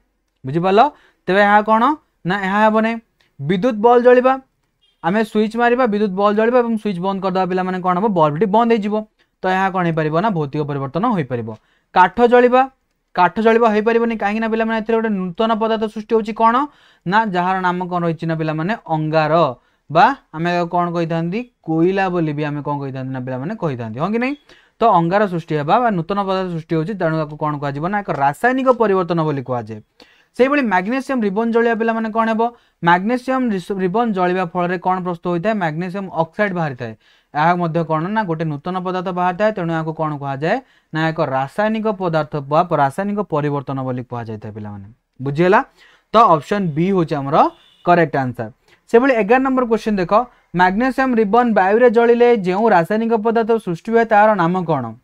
बुझिपाल तेरे यहाँ कौन ना यहाँ हे नहीं विद्युत बल्ब जलिबा आमे स्विच मारिबा विद्युत बल्ब जलिबा एवं स्विच बंद करदे पिला माने कौन हम बल्बटी बंद हो तो यहाँ कौन हो पार ना भौतिक परिवर्तन हो पार काठ जलिबा काठ जलिबा हो पारनी कहीं पिला माने गोटे नूतन पदार्थ सृष्टि होची कौन ना जार नाम कौन रही ना पिला माने अंगार बा आमे कौन कही था कोईला बोली भी आमे कौन कही था ना पिला माने कही था हाँ कि नहीं तो अंगार सृष्टि है नूतन पदार्थ सृष्टि होची तेणु कौन कह ना एक रासायनिक परिवर्तन बोली कहुए से भाई मैग्नेशियम रिबन जलिया पिला माने कौन है मैग्नेशियम रिबन जलिया फल कौन प्रस्तुत होता है मैग्नेशियम ऑक्साइड बाहरी थाए यह मध्य कौन ना गोटे नूतन पदार्थ बाहर थाए तेणु यहाँ कौन कहुए ना एक रासायनिक पदार्थ रासायनिक परिवर्तन बोली कहुए पिला माने बुझीगला तो ऑप्शन बी हूँ आमर करेक्ट आंसर से भाई 11 नंबर क्वेश्चन देख मैग्नेशियम रिबन वायु जलिले जो रासायनिक पदार्थ सृष्टि हुए तार नाम कौन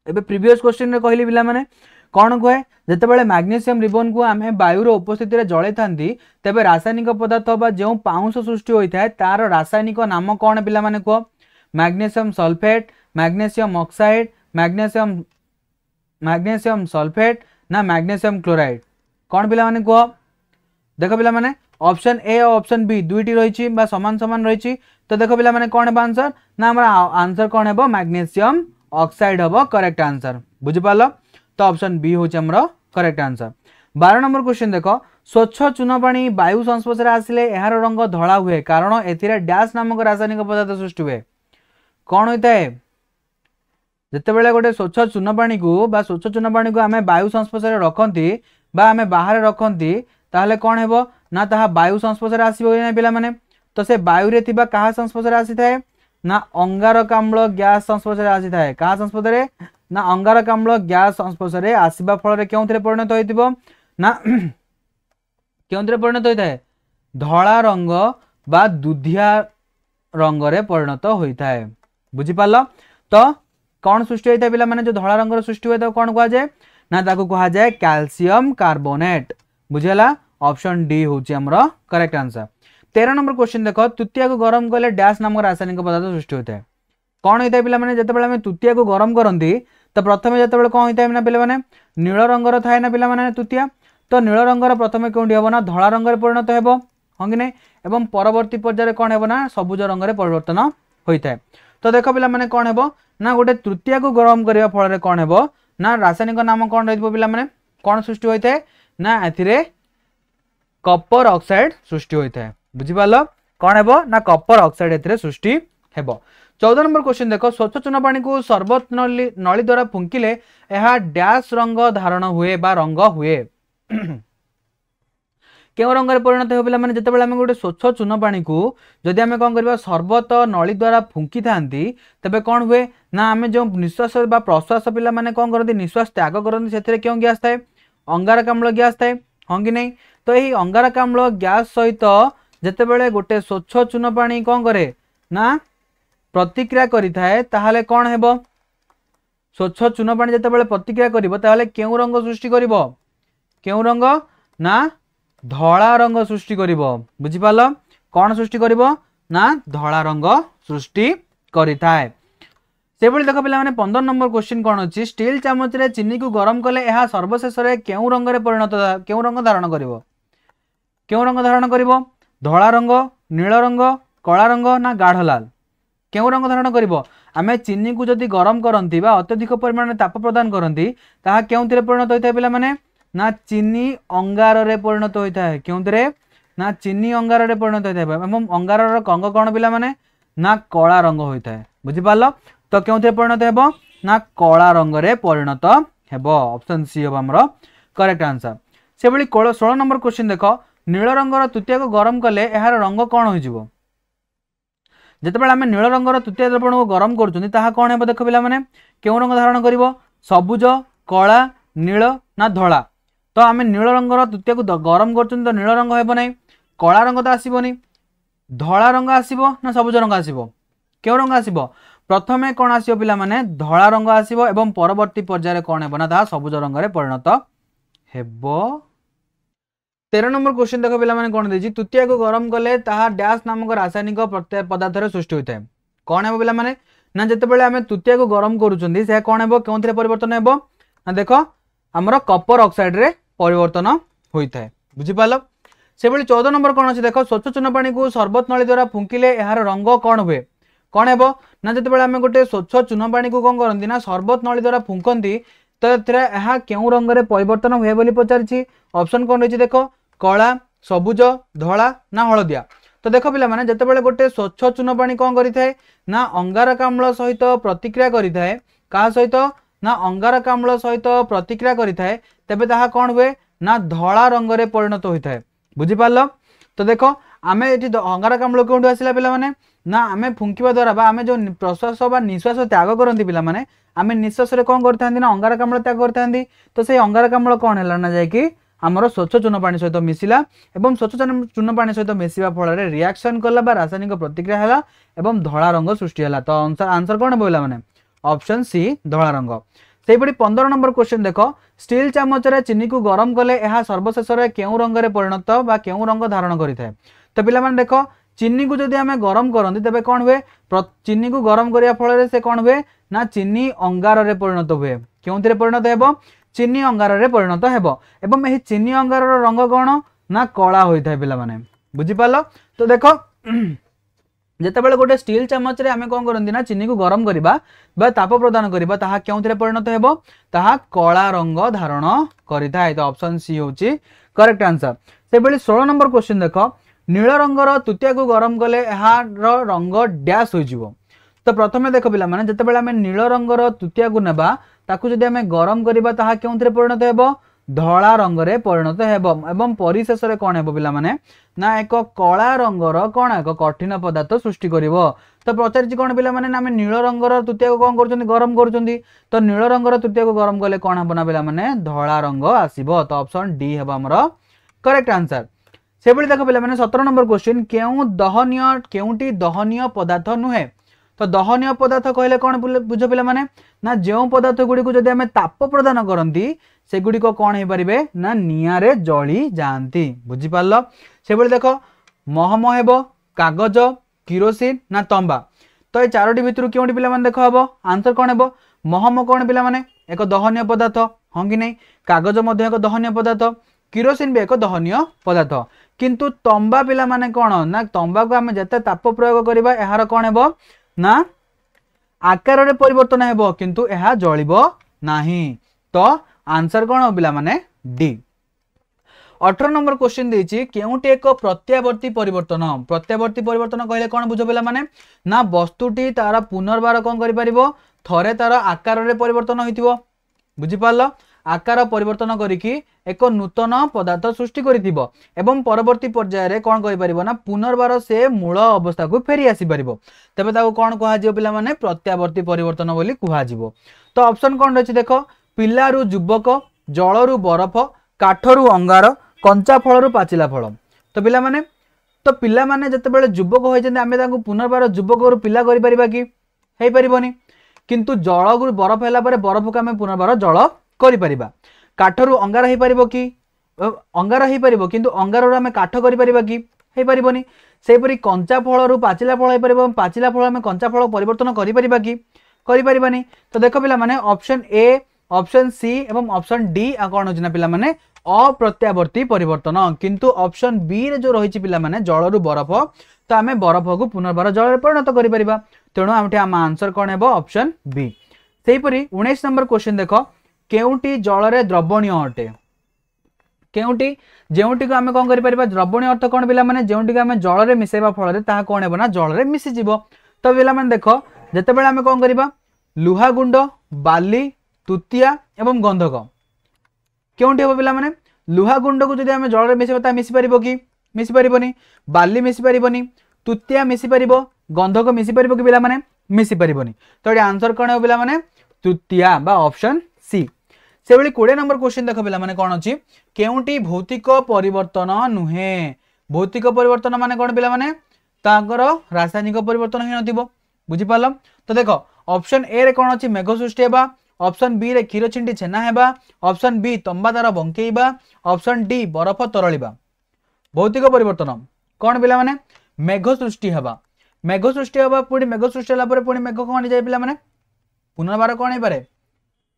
एबे प्रीवियस क्वेश्चन रे कहली पिला माने कौन कहे जितेबाला मैग्नेशियम रिबन को आम वायुर उपस्थिति में जड़े था तेज रासायनिक पदार्थ बा जो पाउंस सृष्टि होता है तार रासायनिक नाम कौन पिला माने कह magnesium sulphate magnesium oxide magnesium sulphate ना मैग्नेशियम क्लोराइड कौन पिला माने कह देख पिला माने ऑप्शन ए और ऑप्शन बी दुईटी रही सामान सामान रही तो देख पिला माने कौन है आंसर ना हमारा आंसर कौन है मैग्नेशियम ऑक्साइड हम करेक्ट आंसर बुझिपाल तो ऑप्शन बी हूँ आमर करेक्ट आंसर 12 नंबर क्वेश्चन देख स्वच्छ चून पानी वायु संस्पर्श आसिले यार रंग धला हुए कारण ए डैश नामक रासायनिक पदार्थ सृष्टि हुए कौन होता है जितेबाला गोटे स्वच्छ चून पानी को स्वच्छ चून पानी को आम वायु संस्पर्श रखती आम बाहर रखती ताहले कौन है ना ताहा वायु संस्पर्श आसो पिला माने तो से वायु रे थिबा कहा संस्पर्श आसी थाए ना अंगारकाम्ल गैस संस्पर्श आसी थाए कहा संस्पर्श ना अंगारकाम्ल गैस संस्पर्श आसवा फल क्यों परिणत हो ना क्यों परिणत होता है धला रंग बा दुधिया रंग रे परिणत होता है बुझिपाल तो कौन सृष्टि होता है पिला माने जो धला रंग सृष्टि होता है कौन कहा जाए ना ताको कहा जाए कैल्शियम कार्बोनेट बुझेला ऑप्शन डी हूँ आमर करेक्ट आंसर 13 नंबर क्वेश्चन देख तृतीया को गरम कले डैश नामक रासायनिक पदार्थ सृष्टि होता है कौन होता है पिला माने जितेबाला आम तृतीया को गरम करती तो प्रथम जितेबाला कौन होता है ना पिला माने नील रंगर थाए ना पिला माने तृतीया तो नील रंगर प्रथम कौटी हम ना धला रंग परिणत हो हाँ कि नहीं एवं परवर्ती पर्यायर कौन है ना सबुज रंग परिवर्तन होता है तो देख पिला माने कौन है ना गोटे तृतीया को गरम करने फल कौन है ना रासायनिक नाम कौन रही पिला माने कौन सृष्टि होता है ना ए कपर ऑक्साइड सृष्टि होता है बुझिपाल कौन है ना कपर ऑक्साइड ए सृष्टि हेब 14 नंबर क्वेश्चन देख स्वच्छ चून पानी को सर्वत नली द्वारा फुंकिले यह डैश रंग धारण हुए बा रंग हुए क्यों रंग परिणत हो पिला माने जितेबाला आम गोटे स्वच्छ चून पानी को जदि आम कौन करवा सर्वत नली द्वारा फुंकी था तेबे कौन हुए ना आम जो निश्वास बा प्रश्वास पिला माने कौन करती निश्वास त्याग करती से क्यों गैस थाए अंगारकाम्ल गैस थाए हाँ कि नहीं तो यही अंगारकाम्ल गैस सहित जितेबाला गोटे स्वच्छ चून पानी कौन करे ना प्रतिक्रिया करि थाए ताहले कौन हेबो स्वच्छ चून पानी जितेबाला प्रतिक्रिया करिवो ताहले केउ रंग सृष्टि करिवो केउ रंग ना धला रंग सृष्टि करिवो बुझिपाल कौन सृष्टि करिवो ना धला रंग सृष्टि करि थाए से देख पे 15 नंबर क्वेश्चन कौन अच्छी स्टील चामच रे चीनी को गरम कले यह सर्वशेष केउ रंग रे परिणत केउ रंग धारण करिवो केउ रंग धारण करिवो धला रंग नील रंग कला रंग ना गाढ़ लाल केउ रंग धारण करिवो आमे चीनी को जदि गरम करंती बा अत्यधिक परिमाण में ताप प्रदान करंती ताहा केउथिरे परिणत होइथाय पिला माने ना चीनी अंगार रे परिणत होइथाय केउथिरे ना चीनी अंगार रे परिणत होइथाय एवं अंगार रो रंग कोन पिला माने ना कला रंग होइथाय बुझि पालो तो केउथिरे परिणत हेबो ना कला रंग रे परिणत हेबो ऑप्शन सी हेबो हमरो करेक्ट आंसर से बली 16 नंबर क्वेश्चन देखो नील रंगर तृतीय को गरम कले यार रंग कौन हो जितेबाला आम नील रंगर तृतीय द्रवण को गरम करा कौन है देख पिला माने केउ रंग धारण करिवो सबुज कला नील ना धला तो आम नील रंगर तृतीय को गरम कर तो नील रंग हेबो नै कला रंग तो आसीबोनी धला रंग आसीबो ना सबुज रंग आसीबो केउ रंग आसीबो प्रथमे कौन आसीबो पिला माने धला रंग आसीबो एवं परवर्ती पर्याय कौन हेबो ना ता सबुज रंग रे परिणत हेबो 13 नंबर क्वेश्चन देखो पिला माने कोन देजी तृतीय को गरम कले ताहा डैश नामक रासायनिक पदार्थ रे सृष्टि होइतै कोन हेबो पिला माने ना जते बेले हमें तृतीय को गरम करूचंदी से कोन हेबो केउथिरे परिवर्तन हेबो ना देखो हमरो कॉपर ऑक्साइड रे परिवर्तन होइतै बुझि पालो से बेले 14 नंबर कोन अछि देखो स्वच्छ चूना पानी को शरबत नली द्वारा फुंकिले यार रंग कोन हुए कोन हेबो ना जते बेले हमें गोटे स्वच्छ चूना पानी को कोन करंती ना शरबत नली द्वारा फुंकंती तो यह केउ रंग रे परिवर्तन हुए बोली पचारिछि ऑप्शन कोन रहिछि देखो कला सबुज धला ना हलदिया तो देख पिला माने जते बेले गोटे स्वच्छ चूना पानी कौन करिथाय ना अंगारकाम्ल सहित प्रतिक्रिया करिथाय का सहित ना अंगारकाम्ल सहित प्रतिक्रिया करिथाय तबे ताहा कौन हुए ना धला रंग रे परिणत होइथाय बुझि पारलो तो देखो आमे एठी अंगारकाम्ल कोंडु आसिला पिला माने ना आमे फुंकिबा द्वारा बा आमे जो प्रश्वास बा निश्वास त्याग करंती पिला माने आमे निश्वास रे कोन करथांदी ना अंगारकाम्ल त्याग करथांदी तो से अंगारकाम्ल कोन हैला ना जाय कि आमर स्वच्छ चूना पानी सहित मिसिला एवं स्वच्छ चूना पानी सहित मिसिबा फल रिएक्शन कला बा रासायनिक प्रतिक्रिया हैला एवं धला रंग सृष्टि हैला तो आंसर कोन बोला माने ऑप्शन सी धला रंग सेही पडी 15 नंबर क्वेश्चन देखो स्टील चामच रे चीनी को गरम कले एहा सर्वशेष रे केउ रंग रे परिणत बा केउ रंग धारण करिथाय तो पिला माने देखो चीनी को जदि हमें गरम करंती तबे कोन हुए चीनी को गरम करिया फल से कोन हुए ना चीनी अंगार रे परिणत हुए केउथिरे परिणत हेबो चीनी अंगार रे परिणत हेबो एवं एही चीनी अंगार रंग कोन ना कला होइथाय पिला माने बुझि पालो तो देखो जेते बेले गोटे स्टील चामच रे हमें कोन करंदी ना चीनी को गरम करिबा बा ताप प्रदान करिबा ताहा केउथिरे परिणत हेबो ताहा कला रंग धारण करिथाय तो ऑप्शन सी होची करेक्ट आंसर से बेले 16 नंबर क्वेश्चन देखो नील रंगर तृतीय को गरम कले एहार रंग डैश हो जिवो तो प्रथमे देखो पिला माने जते बेले हमें नील रंगर तृतीय को नेबा ताकू जदि हमें गरम करिबा ताहा केउथिरे परिणत हेबो धला रंग रे परिणत हेबो एवं परिशेष रे कोन हेबो पिला माने ना एक कला रंगर कोन एक कठिन पदार्थ सृष्टि करिवो तो पचारिछि कोन पिला माने ना हमें नील रंगर तृतीय को कोन करचोंदी गरम करचोंदी तो नील रंगर तृतीय को गरम कले कोन हेबो ना पिला माने धला रंग आसीबो तो ऑप्शन डी हेबो हमरो करेक्ट आंसर से बली देखो पिला माने 17 नंबर क्वेश्चन केउटी दहनीय पदार्थ नुहे तो दहनीय पदार्थ कहले कौन बुझ पिला माने ना जो पदार्थ गुडी को जदि हमें ताप प्रदान करंती से गुडी को कौन हे परिबे ना निया रे जळी जांती बुझी पारलो से बली देखो महम हेबो कागज किरोसिन ना तंबा तो ये चारोटी भितर केउटी पिला माने देखो हबो आंसर कौन हेबो महम कौन पिला माने एक दहनीय पदार्थ हां कि नहीं कागज मध्य एक दहनीय पदार्थ किरोसिन भी एक दहनीय पदार्थ किंतु तंबा पिला माने कौन ना तंबा को हमें जते ताप प्रयोग करिबा एहार कौन हेबो ना आकार रे परिवर्तन हेबो किंतु एहा जळिबो नाही तो आंसर कोन हो पिला माने डी 18 नंबर क्वेश्चन देछि केउटे एक प्रत्यावर्ती परिवर्तन कहले कोन बुझो पिला माने ना वस्तुटी तारा पुनर्बार कोन करि परिबो थरे तारा आकार रे परिवर्तन होइतिबो बुझि पारलो आकार परिवर्तन करिकी एक नूतन पदार्थ सृष्टि करिथिबो एवं परवर्ती पर्याय रे कोन कहि परिबो ना पुनर्बार से मूल अवस्था को फेरी आसी परिबो तबे ताको कोन कहा जिवो पिला माने प्रत्यावर्ती परिवर्तन बोली कहा जिवो तो ऑप्शन कोन रहछि देखो पिल्लारु युवक जळरु बरफ काठरु अंगार कंचा फळरु पाचिला फळ तो पिला माने जते बेले युवक होय जंदे आमे ताको पुनर्बार युवक रु पिला करि परिबा कि हेइ परिबोनी किंतु जळगु बरफ हैला परे बरफ को आमे पुनर्बार जळ करि परिबा काठरु अंगार हेइ परिबो कि अंगार हेइ परिबो किंतु अंगार रु आमे काठ करि परिबा कि हेइ परिबोनी सेहि परि कंचा फळरु पाचिला फळ हेइ परिबो पाचिला फळ आमे कंचा फळ परिवर्तन करि परिबा कि करि परिबानी। तो देखो पिला माने ऑप्शन ए ऑप्शन सी एवं ऑप्शन डी आ कोन होजना पिला माने अप्रत्यावर्ती परिवर्तन, किंतु ऑप्शन बी रे जो रही पिला माने जल रु बरफ, तो आम बरफ को पुनर्बार जल में परिणत कर तेणु आम आंसर कौन है ऑप्शन बी। सेहीपरि 19 नंबर क्वेश्चन देख केउटी जल रे द्रवणीय अटे, केउटी जेउटी को आम कौन कर द्रवणीय अर्थ कौन पिला माने जेउटी को आम जल में मिसेबा फल ताहा कौन है ना जल में मिसीज। तो पिला माने देख जितेबाला आम कौन करवा लुहा गुंड बाली तुतिया एवं गंधक केउटी हम पिला माने लुहा गुंड को जब आम जल में मिसेबा मिसी पार कि मिसी पारनी, बाली मिसी पारनी, तुतिया मिसी पार, गंधक मिसी पार कि पिला माने मिसी पारनी। तो ये आंसर कौन है पिला माने तुतिया बा ऑप्शन सी। से भाई 20 नंबर क्वेश्चन देख पिला माने कौन अच्छी केउटी भौतिक परिवर्तन नुहे, भौतिक परिवर्तन माने कौन पिला माने ताकर रासायनिक परिवर्तन ही नथिबो, बुझी पारल। तो देखो ऑप्शन ए रे कौन अच्छी मेघ सृष्टि हेबा, ऑप्शन बी रे क्षीर छिंडी छेना हेबा, ऑप्शन बी तंबा तार बंकेइबा, ऑप्शन डी बरफ तरलिबा। भौतिक परिवर्तन कौन पिला माने मेघ सृष्टि हेबा, मेघ सृष्टि हेबा पुणी मेघ सृष्टि होला परे पुणी मेघ कौन जाय पिला माने पुनर्बार कौन हे पारे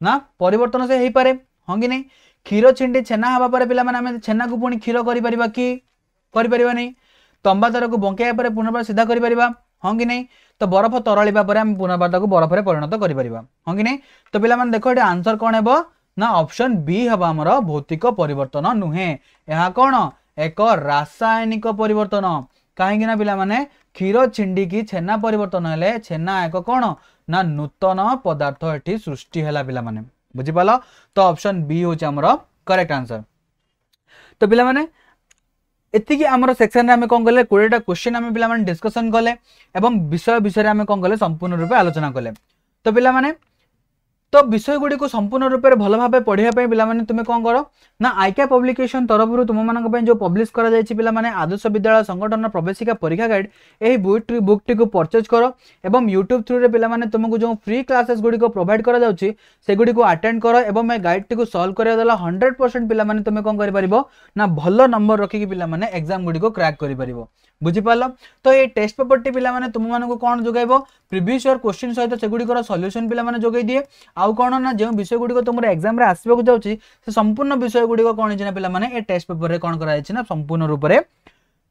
ना परिवर्तन से हेई पारे, हां कि नहीं। क्षीर छिंडी छेना हेबा परे पिला माने हम छेना को पुणी क्षीर करि परिबा कि करि परिबा नहीं, तंबा तार को बंकेया परे पुनर्बार सीधा करि परिबा, हां कि नहीं। तो बरफ तरलिबा परे हम पुनर्बार ताको बरफ रे परिणत करि परिबा, हां कि नहीं। तो पिला माने देखो एटा आंसर कौन हेबो ना ऑप्शन बी हेबा हमर भौतिक परिवर्तन नुहे, एहा कौन एक रासायनिक परिवर्तन। कहीं ना पिला माने क्षीर छिंडी की छेना परिवर्तन हेले छेना एक कौन ना नूतन पदार्थ एठी सृष्टि हैला पिला माने, बुझी पालो। तो ऑप्शन बी होची हमर करेक्ट आंसर। तो पिला माने एतिकी हमर सेक्शन रे हमें कोन गले 20 टा क्वेश्चन हमें पिला माने डिस्कशन कले एवं विषय विषय रे हमें कोन गले संपूर्ण रूपे आलोचना कले। तो पिला माने तो विषय गुडी को संपूर्ण रूप से भल भाव पढ़िया पिला माने तुमे कौन कर ना आईका पब्लिकेशन तरफ तुम मान जो पब्लिश करा जायछि पिला माने आदर्श विद्यालय संगठन प्रवेशिका परीक्षा गाइड एही बुक टी को परचेज कर एवं यूट्यूब थ्रू रे पिला माने तुमको जो फ्री क्लासेस गुडी को प्रोवाइड करा जाउछि से गुडी को अटेंड कर एवं ए गाइड टी को सॉल्व करिया देला 100% पिला माने तुमे कौन करि परिबो ना भलो नंबर रखी पिला माने एग्जाम गुडी को क्रैक करि परिबो, बुझी पारल। तो ये टेस्ट पेपर टी पिला माने तुम मानको कोन जोगाइबो प्रीवियस ईयर क्वेश्चन सहित से गुडी को सॉल्यूशन पिला माने जोगाइ दिए। आउ कोन ना जो विषय गुडी को तुम एग्जाम रे आसीबो जाउछि से संपूर्ण विषय गुडी को कोन हिना पिला माने ए टेस्ट पेपर रे कोन करा जायछि ना संपूर्ण रूप रे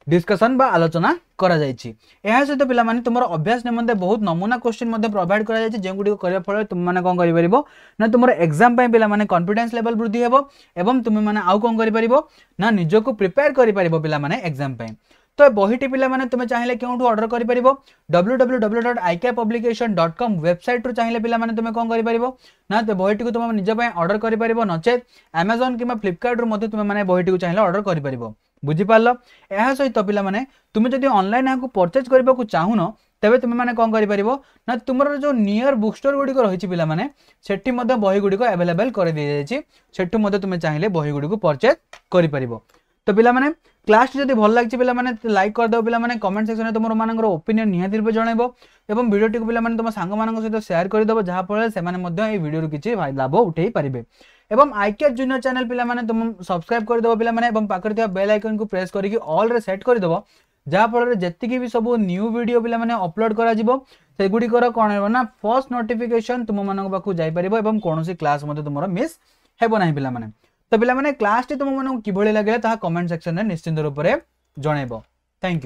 डिस्कशन बा आलोचना करा जायछि। एहा सहित पिला माने तुमर अभ्यास निमंते बहुत नमूना क्वेश्चन मध्ये प्रोवाइड करा जायछि जे गुडी को करिया फल तुम माने कोन करि परिबो ना तुमर एग्जाम पय पिला माने कॉन्फिडेंस लेवल वृद्धि हेबो एवं तुम माने आउ कोन करि परिबो ना निजो को प्रिपेयर करि परिबो पिला माने एग्जाम पय। तो बहीटी पिला माने तुम चाहिए क्यों ऑर्डर करि परिबो www.icappublication.com वेबसाइट रु चाहिए पिला माने तुम कोन करि परिबो ना तो बहीटी को तुम निज पय ऑर्डर करि परिबो नचेत Amazon किबा Flipkart रु मध्ये तुम माने बहीटी को चाहिए ऑर्डर करि परिबो, बुझी पारलो। एहा सहित पिला माने तुम जदि ऑनलाइन को परचेज करबा को चाहुनो तबे तुम माने कोन करि परिबो ना तुमर जो नियर बुक स्टोर गुडी को रहिछि पिला माने सेठी मध्ये बही गुडी को अवेलेबल कर दि जायछि, सेठु मध्ये तुम चाहिए बही गुडी को परचेज करि परिबो। तो पिला माने क्लास जदि भल लागिछि पिला माने लाइक कर दो पिला माने कमेंट सेक्शन में तुमर मानकर ओपिनियन निहाती रूपे जणाइबो एवं वीडियो टी को पिला माने तुम सांग मानक सहित शेयर कर दबो जहा फल से माने मध्ये ए वीडियो रु किछि लाभ उठेई परिबे। एवं आईकेआर जूनियर चैनल पिला माने तुम सब्सक्राइब कर दबो पिला माने एवं पाकर थिया बेल आइकन को प्रेस करिकि ऑल रे सेट कर दबो जहा फल जेतिकी भी सब न्यू वीडियो पिला माने अपलोड करा जिवो से गुडी कर कोन हेबो ना फर्स्ट नोटिफिकेशन तुम मानक बाकू जाई परिबो एवं कोनोसी क्लास मध्ये तुमरो मिस हेबो नाही पिला माने। तो पिला माने क्लास टी तुम मानक किभଳି लागले ता कमेंट सेक्शन रे निश्चित रूप रे जणाइबो।